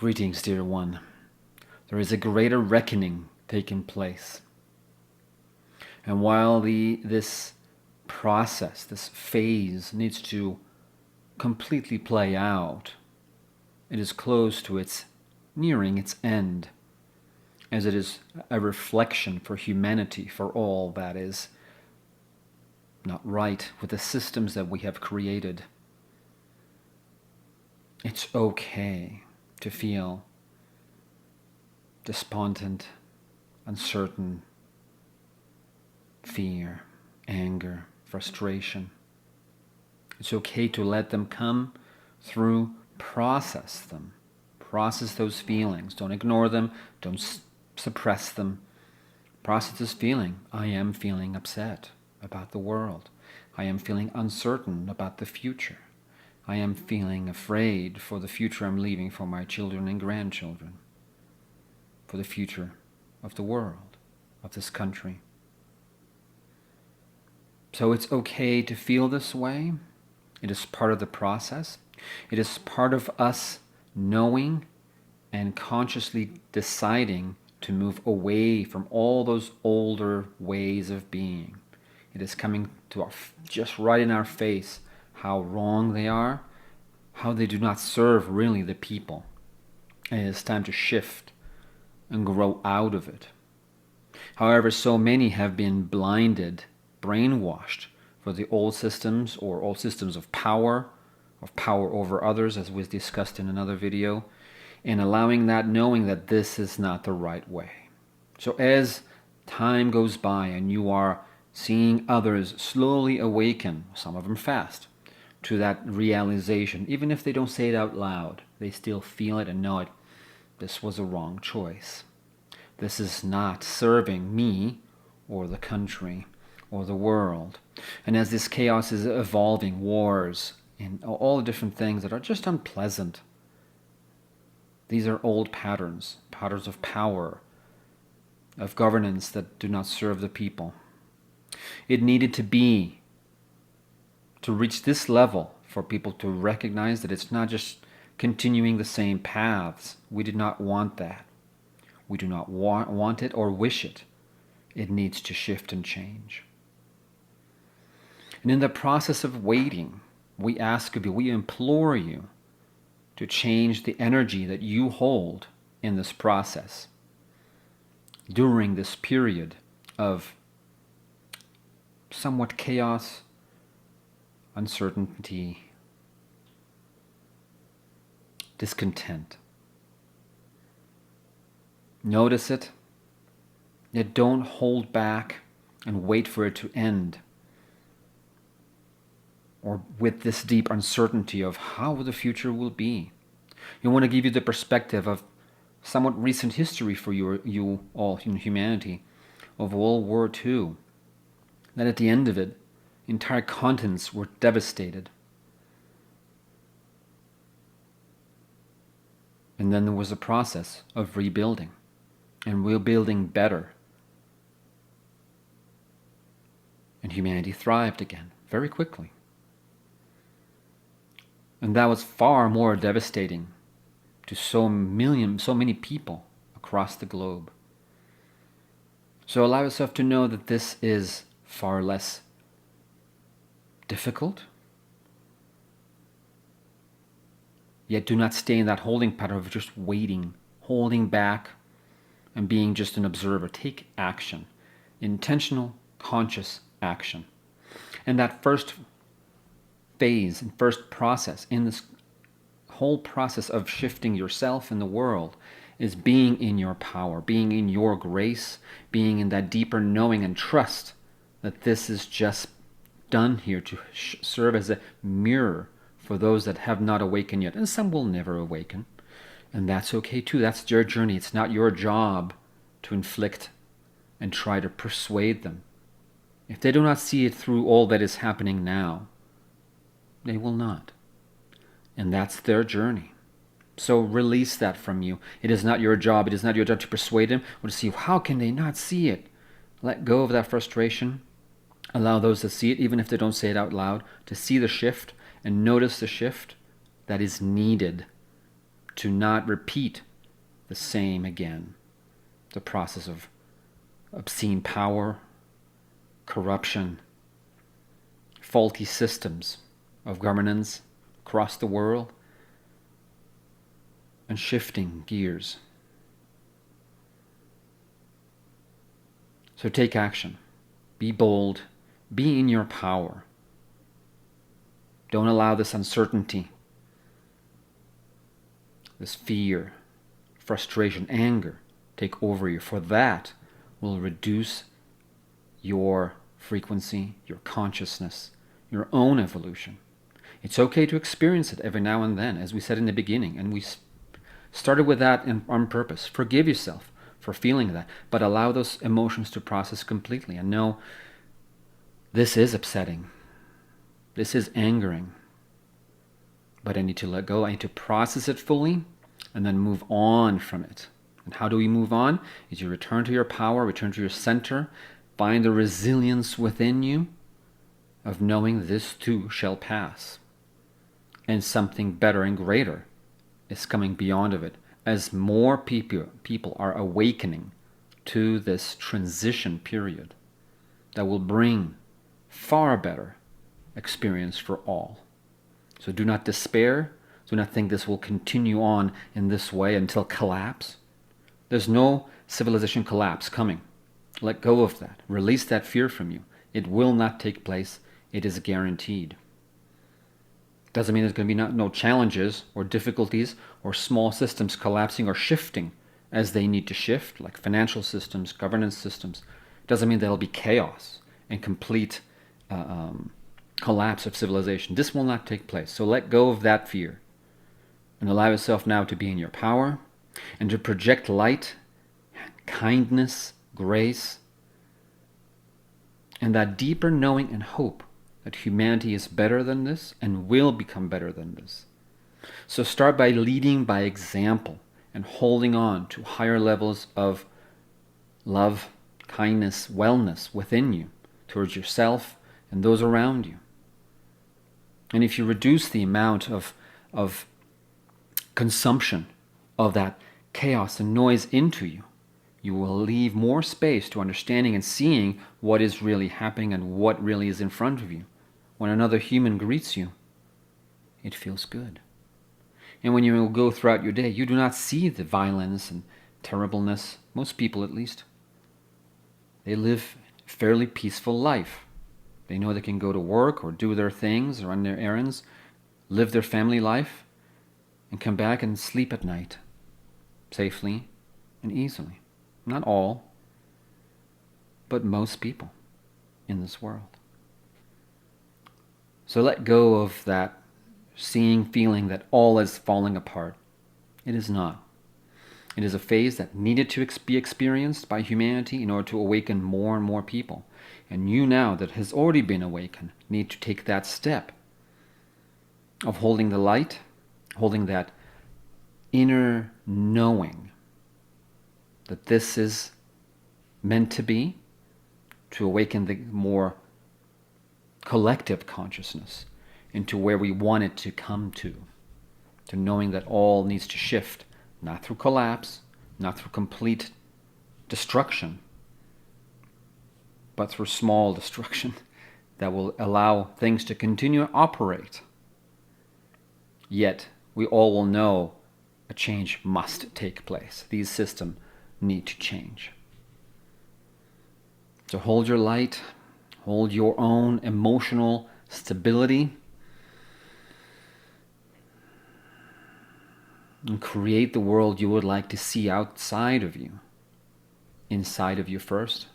Greetings, dear one. There is a greater reckoning taking place. And while this process, this phase needs to completely play out, it is close to nearing its end, as it is a reflection for humanity, for all that is not right with the systems that we have created. It's okay to feel despondent, uncertain, fear, anger, frustration. It's okay to let them come through, process them. Process those feelings. Don't ignore them. Don't suppress them. Process this feeling. I am feeling upset about the world. I am feeling uncertain about the future. I am feeling afraid for the future I'm leaving for my children and grandchildren, for the future of the world, of this country. So it's okay to feel this way. It is part of the process. It is part of us knowing and consciously deciding to move away from all those older ways of being. It is coming to just right in our face how wrong they are, how they do not serve really the people. And it is time to shift and grow out of it. However, so many have been blinded, brainwashed for the old systems or old systems of power over others, as was discussed in another video, and allowing that, knowing that this is not the right way. So as time goes by and you are seeing others slowly awaken, some of them fast, to that realization, even if they don't say it out loud, they still feel it and know it. This was a wrong choice. This is not serving me or the country or the world. And as this chaos is evolving, wars and all the different things that are just unpleasant, these are old patterns of power, of governance that do not serve the people. It needed to reach this level for people to recognize that it's not just continuing the same paths. We did not want that. We do not want it or wish it. It needs to shift and change. And in the process of waiting, we ask of you, we implore you to change the energy that you hold in this process during this period of somewhat chaos, uncertainty, discontent. Notice it, yet don't hold back and wait for it to end, or with this deep uncertainty of how the future will be. You want to give you the perspective of somewhat recent history for you all in humanity, of World War II, that at the end of it, entire continents were devastated. And then there was a process of rebuilding, and rebuilding better. And humanity thrived again, very quickly. And that was far more devastating to so many people across the globe. So allow yourself to know that this is far less difficult. Yet do not stay in that holding pattern of just waiting, holding back, and being just an observer. Take action, intentional, conscious action. And that first phase and first process in this whole process of shifting yourself and the world is being in your power, being in your grace, being in that deeper knowing and trust that this is just done here to serve as a mirror for those that have not awakened yet. And some will never awaken. And that's okay too. That's their journey. It's not your job to inflict and try to persuade them. If they do not see it through all that is happening now, they will not. And that's their journey. So release that from you. It is not your job. It is not your job to persuade them or to see how can they not see it. Let go of that frustration. Allow those to see it, even if they don't say it out loud, to see the shift and notice the shift that is needed to not repeat the same again. The process of obscene power, corruption, faulty systems of governance across the world, and shifting gears. So take action. Be bold. Be in your power. Don't allow this uncertainty, this fear, frustration, anger take over you, for that will reduce your frequency, your consciousness, your own evolution. It's okay to experience it every now and then, as we said in the beginning, and we started with that on purpose. Forgive yourself for feeling that, but allow those emotions to process completely and know this is upsetting. This is angering. But I need to let go. I need to process it fully and then move on from it. And how do we move on? Is you return to your power, return to your center, find the resilience within you of knowing this too shall pass. And something better and greater is coming beyond of it as more people are awakening to this transition period that will bring far better experience for all. So do not despair. Do not think this will continue on in this way until collapse. There's no civilization collapse coming. Let go of that. Release that fear from you. It will not take place. It is guaranteed. Doesn't mean there's going to be no challenges or difficulties or small systems collapsing or shifting as they need to shift, like financial systems, governance systems. Doesn't mean there'll be chaos and complete collapse of civilization. This will not take place. So let go of that fear and allow yourself now to be in your power and to project light, kindness, grace, and that deeper knowing and hope that humanity is better than this and will become better than this. So start by leading by example and holding on to higher levels of love, kindness, wellness within you, towards yourself and those around you. And if you reduce the amount of consumption of that chaos and noise into you, you will leave more space to understanding and seeing what is really happening and what really is in front of you. When another human greets you, it feels good. And when you go throughout your day, you do not see the violence and terribleness, most people at least. They live a fairly peaceful life. They know they can go to work or do their things or run their errands, live their family life, and come back and sleep at night safely and easily. Not all, but most people in this world. So let go of that seeing, feeling that all is falling apart. It is not. It is a phase that needed to be experienced by humanity in order to awaken more and more people. And you now that has already been awakened need to take that step of holding the light, holding that inner knowing that this is meant to be, to awaken the more collective consciousness into where we want it to come to knowing that all needs to shift, not through collapse, not through complete destruction, but through small destruction that will allow things to continue to operate. Yet, we all will know a change must take place. These systems need to change. So hold your light, hold your own emotional stability, and create the world you would like to see outside of you, inside of you first,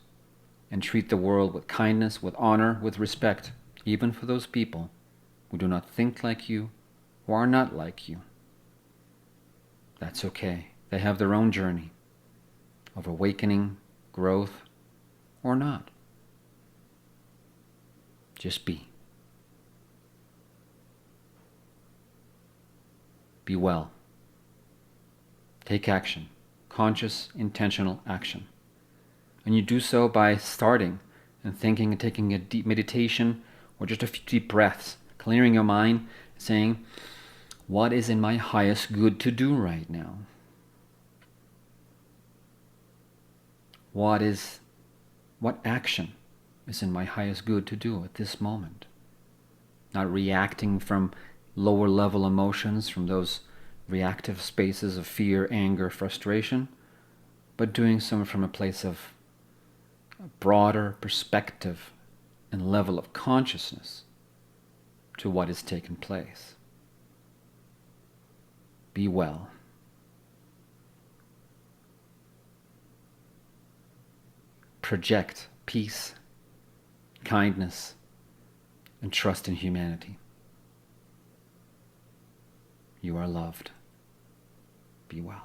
and treat the world with kindness, with honor, with respect, even for those people who do not think like you, who are not like you. That's okay. They have their own journey of awakening, growth, or not. Just be. Be well. Take action. Conscious, intentional action. And you do so by starting and thinking and taking a deep meditation or just a few deep breaths, clearing your mind, saying, What is in my highest good to do right now? What action is in my highest good to do at this moment? Not reacting from lower level emotions, from those reactive spaces of fear, anger, frustration, but doing so from a place of a broader perspective and level of consciousness to what has taken place. Be well. Project peace, kindness, and trust in humanity. You are loved. Be well.